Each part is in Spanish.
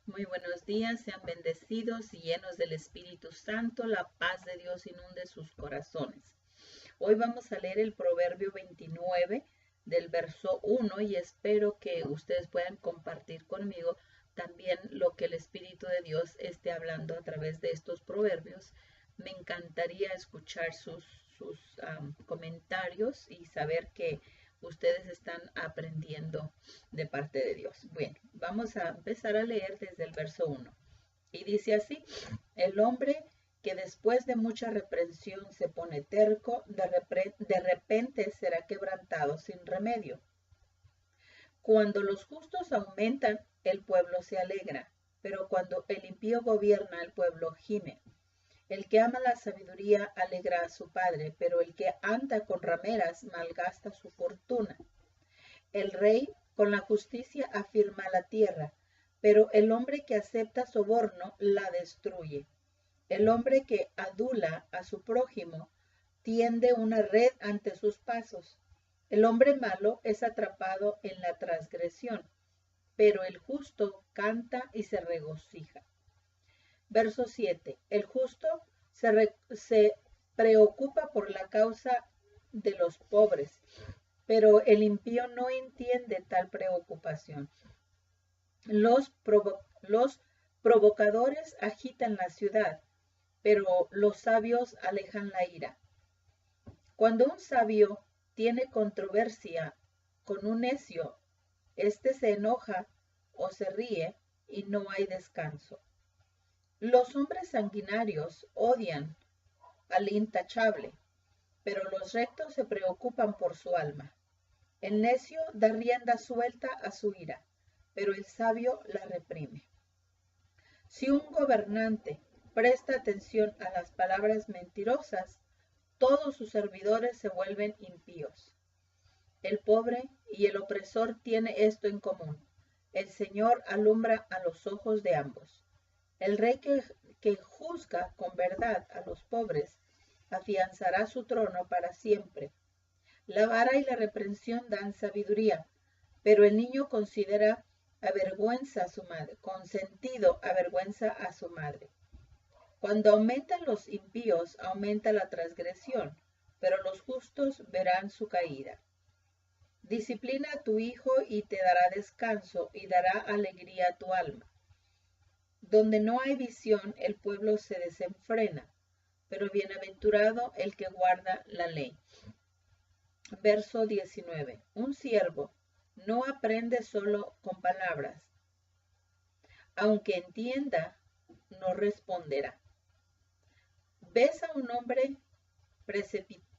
Muy buenos días, sean bendecidos y llenos del Espíritu Santo, la paz de Dios inunde sus corazones. Hoy vamos a leer el Proverbio 29 del verso 1 y espero que ustedes puedan compartir conmigo también lo que el Espíritu de Dios esté hablando a través de estos proverbios. Me encantaría escuchar sus comentarios y saber que ustedes están aprendiendo de parte de Dios. Bueno, vamos a empezar a leer desde el verso 1. Y dice así: el hombre que después de mucha reprensión se pone terco, de repente será quebrantado sin remedio. Cuando los justos aumentan, el pueblo se alegra, pero cuando el impío gobierna, el pueblo gime. El que ama la sabiduría alegra a su padre, pero el que anda con rameras malgasta su fortuna. El rey con la justicia afirma la tierra, pero el hombre que acepta soborno la destruye. El hombre que adula a su prójimo tiende una red ante sus pasos. El hombre malo es atrapado en la transgresión, pero el justo canta y se regocija. Verso 7. El justo se preocupa por la causa de los pobres, pero el impío no entiende tal preocupación. Los provocadores agitan la ciudad, pero los sabios alejan la ira. Cuando un sabio tiene controversia con un necio, éste se enoja o se ríe y no hay descanso. Los hombres sanguinarios odian al intachable, pero los rectos se preocupan por su alma. El necio da rienda suelta a su ira, pero el sabio la reprime. Si un gobernante presta atención a las palabras mentirosas, todos sus servidores se vuelven impíos. El pobre y el opresor tienen esto en común: el Señor alumbra a los ojos de ambos. El rey que juzga con verdad a los pobres afianzará su trono para siempre. La vara y la reprensión dan sabiduría, pero el niño avergüenza a su madre, consentido avergüenza a su madre. Cuando aumentan los impíos, aumenta la transgresión, pero los justos verán su caída. Disciplina a tu hijo y te dará descanso y dará alegría a tu alma. Donde no hay visión, el pueblo se desenfrena, pero bienaventurado el que guarda la ley. Verso 19. Un siervo no aprende solo con palabras. Aunque entienda, no responderá. ¿Ves a un hombre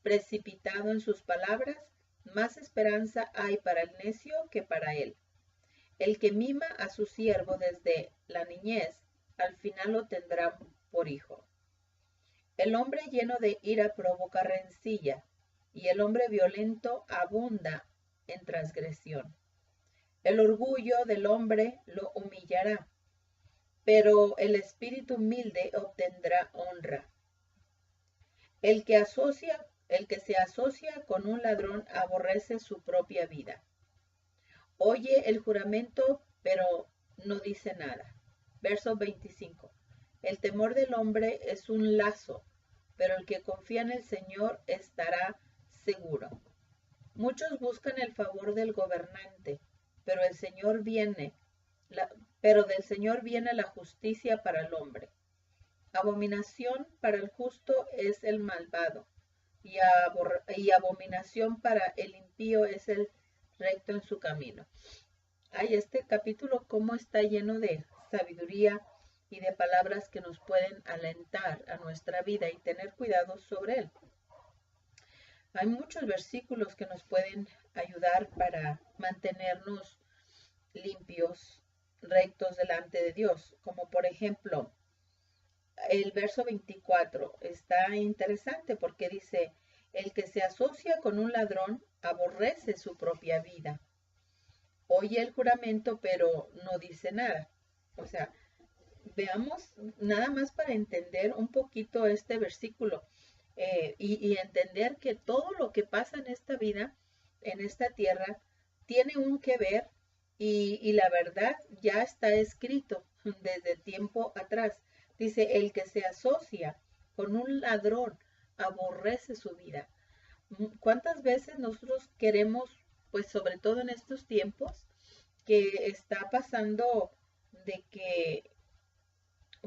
precipitado en sus palabras? Más esperanza hay para el necio que para él. El que mima a su siervo desde la niñez, al final lo tendrá por hijo. El hombre lleno de ira provoca rencilla, y el hombre violento abunda en transgresión. El orgullo del hombre lo humillará, pero el espíritu humilde obtendrá honra. El que se asocia con un ladrón aborrece su propia vida. Oye el juramento, pero no dice nada. Verso 25. El temor del hombre es un lazo, pero el que confía en el Señor estará seguro. Muchos buscan el favor del gobernante, pero del Señor viene la justicia para el hombre. Abominación para el justo es el malvado, y abominación para el impío es el recto en su camino. Ay, este capítulo cómo está lleno de sabiduría y de palabras que nos pueden alentar a nuestra vida y tener cuidado sobre él. Hay muchos versículos que nos pueden ayudar para mantenernos limpios, rectos delante de Dios, como por ejemplo el verso 24 está interesante porque dice: el que se asocia con un ladrón aborrece su propia vida. Oye el juramento, pero no dice nada. O sea, veamos nada más para entender un poquito este versículo y entender que todo lo que pasa en esta vida, en esta tierra, tiene un que ver y la verdad ya está escrito desde tiempo atrás. Dice, el que se asocia con un ladrón aborrece su vida. ¿Cuántas veces nosotros queremos, pues sobre todo en estos tiempos, que está pasando de que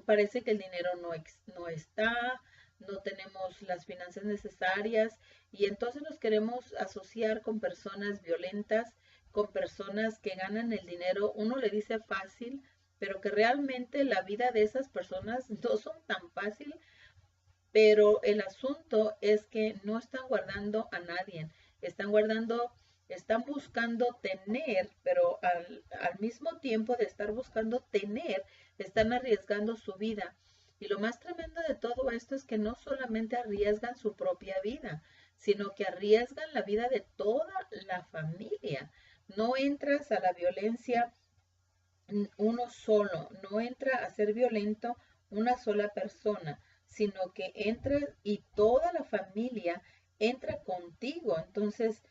parece que el dinero no está, no tenemos las finanzas necesarias y entonces nos queremos asociar con personas violentas, con personas que ganan el dinero, uno le dice fácil, pero que realmente la vida de esas personas no son tan fácil, pero el asunto es que no están guardando a nadie, están guardando, están buscando tener, pero al mismo tiempo de estar buscando tener, están arriesgando su vida. Y lo más tremendo de todo esto es que no solamente arriesgan su propia vida, sino que arriesgan la vida de toda la familia. No entras a la violencia uno solo, no entra a ser violento una sola persona, sino que entra y toda la familia entra contigo. Entonces,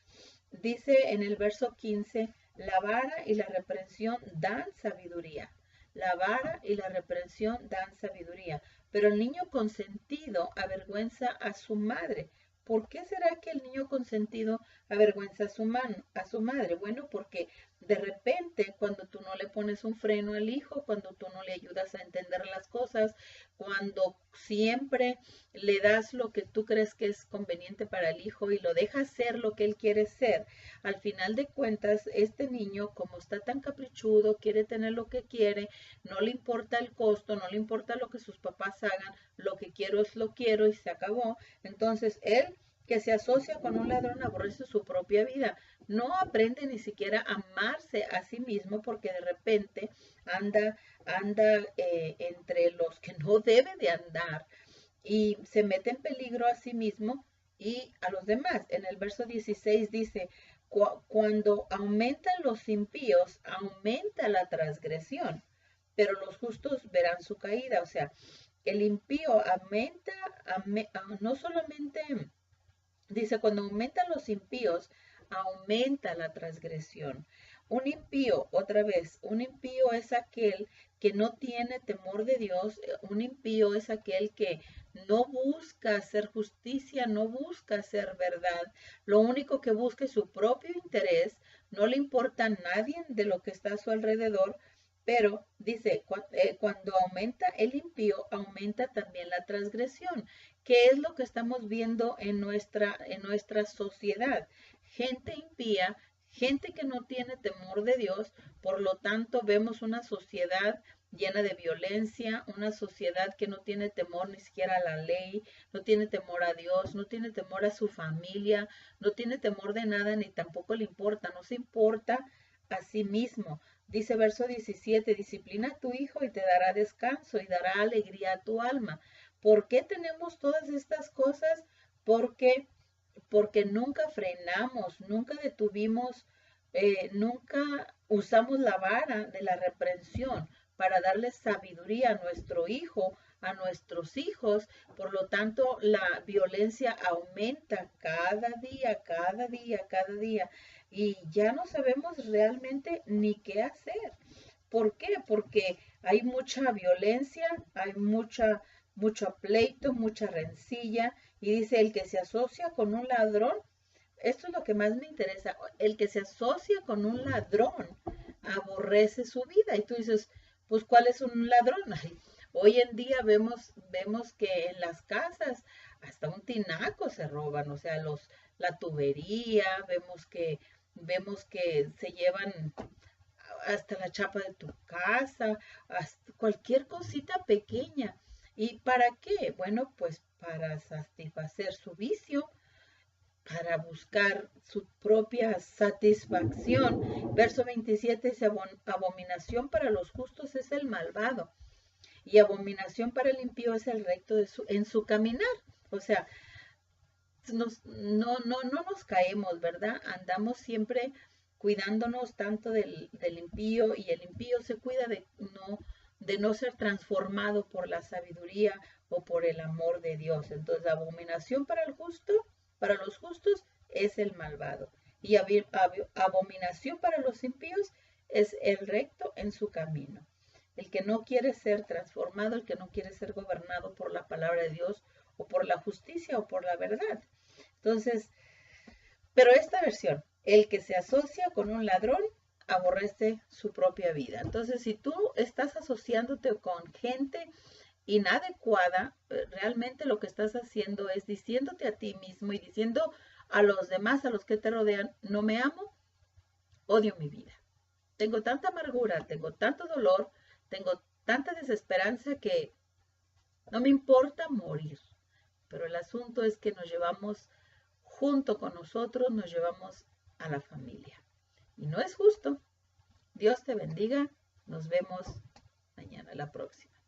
dice en el verso 15, la vara y la reprensión dan sabiduría. La vara y la reprensión dan sabiduría, pero el niño consentido avergüenza a su madre. ¿Por qué será que el niño consentido avergüenza a su madre? Bueno, porque de repente cuando tú no le pones un freno al hijo, cuando tú no le ayudas a entender las cosas, cuando siempre le das lo que tú crees que es conveniente para el hijo y lo dejas ser lo que él quiere ser, al final de cuentas, este niño, como está tan caprichudo, quiere tener lo que quiere, no le importa el costo, no le importa lo que sus papás hagan, lo que quiero es lo quiero y se acabó. Entonces, él que se asocia con un ladrón aborrece su propia vida. No aprende ni siquiera a amarse a sí mismo porque de repente anda entre los que no debe de andar y se mete en peligro a sí mismo y a los demás. En el verso 16 dice, cuando aumentan los impíos, aumenta la transgresión, pero los justos verán su caída. O sea, el impío aumenta, no solamente, dice, cuando aumentan los impíos, aumenta la transgresión. Un impío, otra vez, un impío es aquel que no tiene temor de Dios, un impío es aquel que no busca hacer justicia, no busca hacer verdad, lo único que busca es su propio interés, no le importa a nadie de lo que está a su alrededor, pero dice, cuando aumenta el impío, aumenta también la transgresión. ¿Qué es lo que estamos viendo en nuestra sociedad? Gente impía, gente que no tiene temor de Dios, por lo tanto vemos una sociedad llena de violencia, una sociedad que no tiene temor ni siquiera a la ley, no tiene temor a Dios, no tiene temor a su familia, no tiene temor de nada ni tampoco le importa, no se importa a sí mismo. Dice verso 17, disciplina a tu hijo y te dará descanso y dará alegría a tu alma. ¿Por qué tenemos todas estas cosas? Porque, porque nunca frenamos, nunca detuvimos, nunca usamos la vara de la reprensión para darle sabiduría a nuestro hijo, a nuestros hijos. Por lo tanto, la violencia aumenta cada día, cada día, cada día. Y ya no sabemos realmente ni qué hacer. ¿Por qué? Porque hay mucha violencia, hay mucho pleito, mucha rencilla, y dice el que se asocia con un ladrón, esto es lo que más me interesa, el que se asocia con un ladrón aborrece su vida. Y tú dices, pues ¿cuál es un ladrón? Ay, hoy en día vemos que en las casas hasta un tinaco se roban, o sea, la tubería, vemos que se llevan hasta la chapa de tu casa, hasta cualquier cosita pequeña. ¿Y para qué? Bueno, pues para satisfacer su vicio, para buscar su propia satisfacción. Verso 27 dice, abominación para los justos es el malvado y abominación para el impío es el recto en su caminar. O sea, no nos caemos, ¿verdad? Andamos siempre cuidándonos tanto del impío y el impío se cuida de no ser transformado por la sabiduría o por el amor de Dios. Entonces, abominación para el justo, para los justos, es el malvado. Y abominación para los impíos es el recto en su camino. El que no quiere ser transformado, el que no quiere ser gobernado por la palabra de Dios o por la justicia o por la verdad. Entonces, pero esta versión, el que se asocia con un ladrón, aborrece su propia vida. Entonces, si tú estás asociándote con gente inadecuada, realmente lo que estás haciendo es diciéndote a ti mismo y diciendo a los demás, a los que te rodean, no me amo, odio mi vida. Tengo tanta amargura, tengo tanto dolor, tengo tanta desesperanza que no me importa morir. Pero el asunto es que nos llevamos, junto con nosotros, nos llevamos a la familia. Y no es justo. Dios te bendiga. Nos vemos mañana, la próxima.